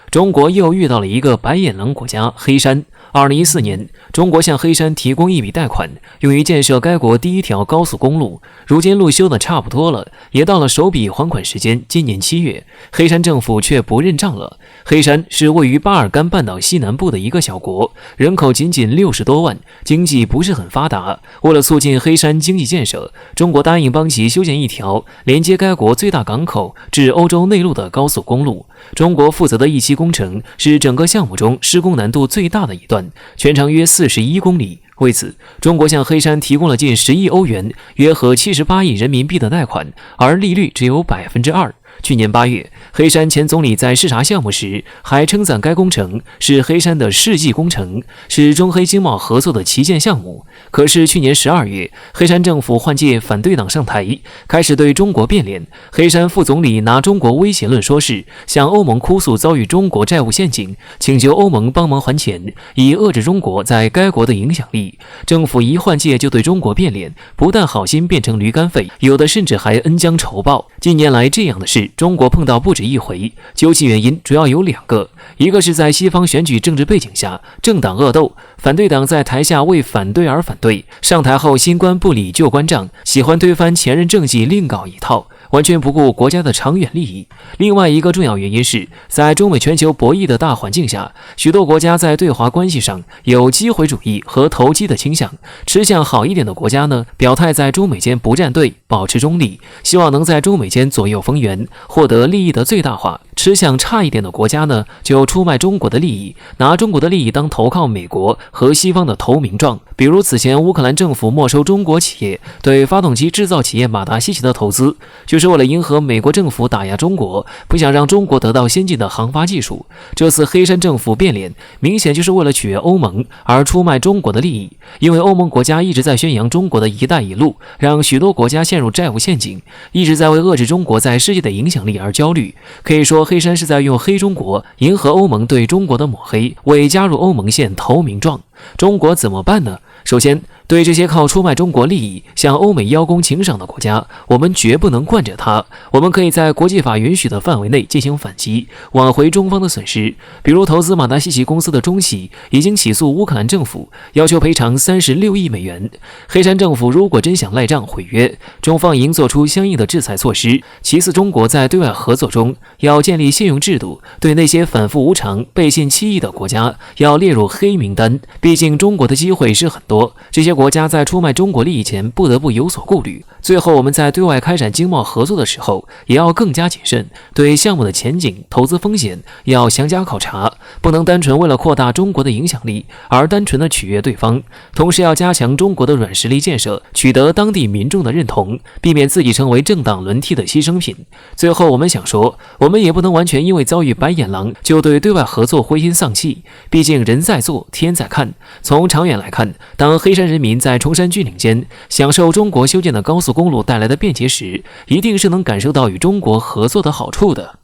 中国又遇到了一个白眼狼国家黑山。2014年，中国向黑山提供一笔贷款，用于建设该国第一条高速公路。如今路修的差不多了，也到了首笔还款时间，今年7月，黑山政府却不认账了。黑山是位于巴尔干半岛西南部的一个小国，人口仅仅60多万，经济不是很发达。为了促进黑山经济建设，中国答应帮其修建一条连接该国最大港口至欧洲内陆的高速公路。中国负责的一期工程是整个项目中施工难度最大的一段，全长约41公里。为此，中国向黑山提供了近10亿欧元，约合78亿人民币的贷款，而利率只有2%。去年8月，黑山前总理在视察项目时还称赞该工程是黑山的世纪工程，是中黑经贸合作的旗舰项目。可是去年12月，黑山政府换届反对党上台，开始对中国变脸。黑山副总理拿中国威胁论说事，向欧盟哭诉遭遇中国债务陷阱，请求欧盟帮忙还钱，以遏制中国在该国的影响力。政府一换届就对中国变脸，不但好心变成驴肝肺，有的甚至还恩将仇报。近年来这样的事中国碰到不止一回，究其原因主要有2个，一个是在西方选举政治背景下，政党恶斗，反对党在台下为反对而反对，上台后新官不理旧官账，喜欢推翻前任政绩另搞一套，完全不顾国家的长远利益。另外一个重要原因是，在中美全球博弈的大环境下，许多国家在对华关系上有机会主义和投机的倾向。吃相好一点的国家呢，表态在中美间不站队，保持中立，希望能在中美间左右逢源，获得利益的最大化。吃相差一点的国家呢，就出卖中国的利益，拿中国的利益当投靠美国和西方的投名状。比如此前乌克兰政府没收中国企业对发动机制造企业马达西奇的投资，就是为了迎合美国政府打压中国，不想让中国得到先进的航发技术。这次黑山政府变脸，明显就是为了取悦欧盟而出卖中国的利益。因为欧盟国家一直在宣扬中国的一带一路，让许多国家陷入债务陷阱，一直在为遏制中国在世界的影响力而焦虑。可以说黑山是在用黑中国迎合欧盟对中国的抹黑，为加入欧盟线投名状。中国怎么办呢？首先，对这些靠出卖中国利益向欧美邀功请赏的国家，我们绝不能惯着他。我们可以在国际法允许的范围内进行反击，挽回中方的损失。比如投资马达西奇公司的中企已经起诉乌克兰政府，要求赔偿36亿美元。黑山政府如果真想赖账毁约，中方已经做出相应的制裁措施。其次，中国在对外合作中要建立信用制度，对那些反复无常、背信弃义的国家要列入黑名单。毕竟中国的机会是很多，这些国家在出卖中国利益前不得不有所顾虑。最后，我们在对外开展经贸合作的时候也要更加谨慎，对项目的前景、投资风险要详加考察，不能单纯为了扩大中国的影响力而单纯的取悦对方。同时要加强中国的软实力建设，取得当地民众的认同，避免自己成为政党轮替的牺牲品。最后我们想说，我们也不能完全因为遭遇白眼狼就对外合作灰心丧气，毕竟人在做天在看。从长远来看，当黑山人民在崇山峻岭间享受中国修建的高速公路带来的便捷时，一定是能感受到与中国合作的好处的。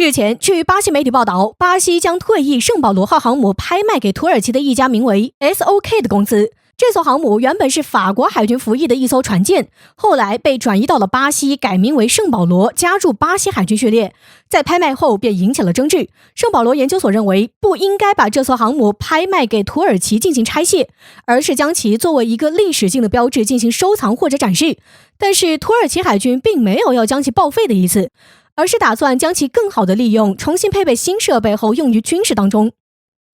日前，据巴西媒体报道，巴西将退役圣保罗号航母拍卖给土耳其的一家名为 SOK 的公司。这艘航母原本是法国海军服役的一艘船舰，后来被转移到了巴西，改名为圣保罗，加入巴西海军序列。在拍卖后便引起了争执。圣保罗研究所认为，不应该把这艘航母拍卖给土耳其进行拆卸，而是将其作为一个历史性的标志进行收藏或者展示。但是土耳其海军并没有要将其报废的意思，而是打算将其更好的利用，重新配备新设备后用于军事当中。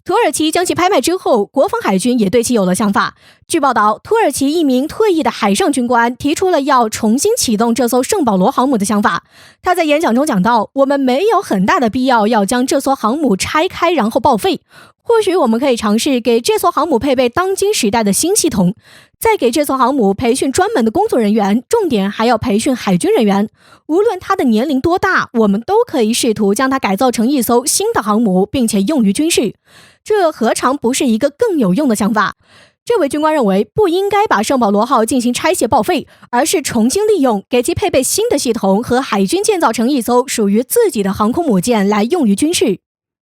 土耳其将其拍卖之后，国防海军也对其有了想法。据报道，土耳其一名退役的海上军官提出了要重新启动这艘圣保罗航母的想法。他在演讲中讲到，我们没有很大的必要将这艘航母拆开然后报废，或许我们可以尝试给这艘航母配备当今时代的新系统，再给这艘航母培训专门的工作人员，重点还要培训海军人员。无论他的年龄多大，我们都可以试图将它改造成一艘新的航母，并且用于军事。这何尝不是一个更有用的想法？这位军官认为，不应该把圣保罗号进行拆卸报废，而是重新利用，给其配备新的系统，和海军建造成一艘属于自己的航空母舰来用于军事。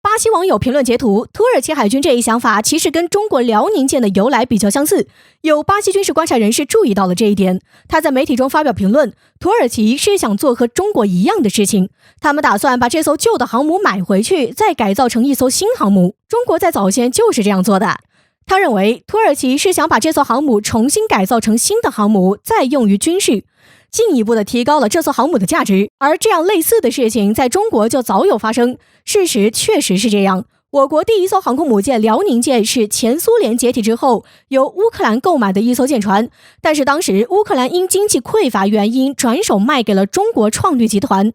巴西网友评论截图，土耳其海军这一想法其实跟中国辽宁舰的由来比较相似。有巴西军事观察人士注意到了这一点，他在媒体中发表评论，土耳其是想做和中国一样的事情，他们打算把这艘旧的航母买回去，再改造成一艘新航母。中国在早先就是这样做的。他认为土耳其是想把这艘航母重新改造成新的航母，再用于军事，进一步的提高了这艘航母的价值。而这样类似的事情在中国就早有发生，事实确实是这样。我国第一艘航空母舰辽宁舰是前苏联解体之后由乌克兰购买的一艘舰船，但是当时乌克兰因经济匮乏原因转手卖给了中国创绿集团，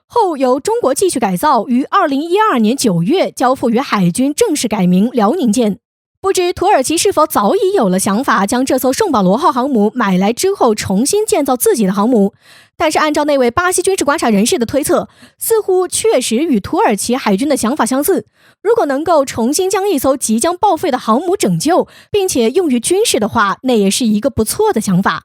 后由中国继续改造，于2012年9月交付于海军，正式改名辽宁舰。不知土耳其是否早已有了想法，将这艘圣保罗号航母买来之后重新建造自己的航母？但是按照那位巴西军事观察人士的推测，似乎确实与土耳其海军的想法相似。如果能够重新将一艘即将报废的航母拯救，并且用于军事的话，那也是一个不错的想法。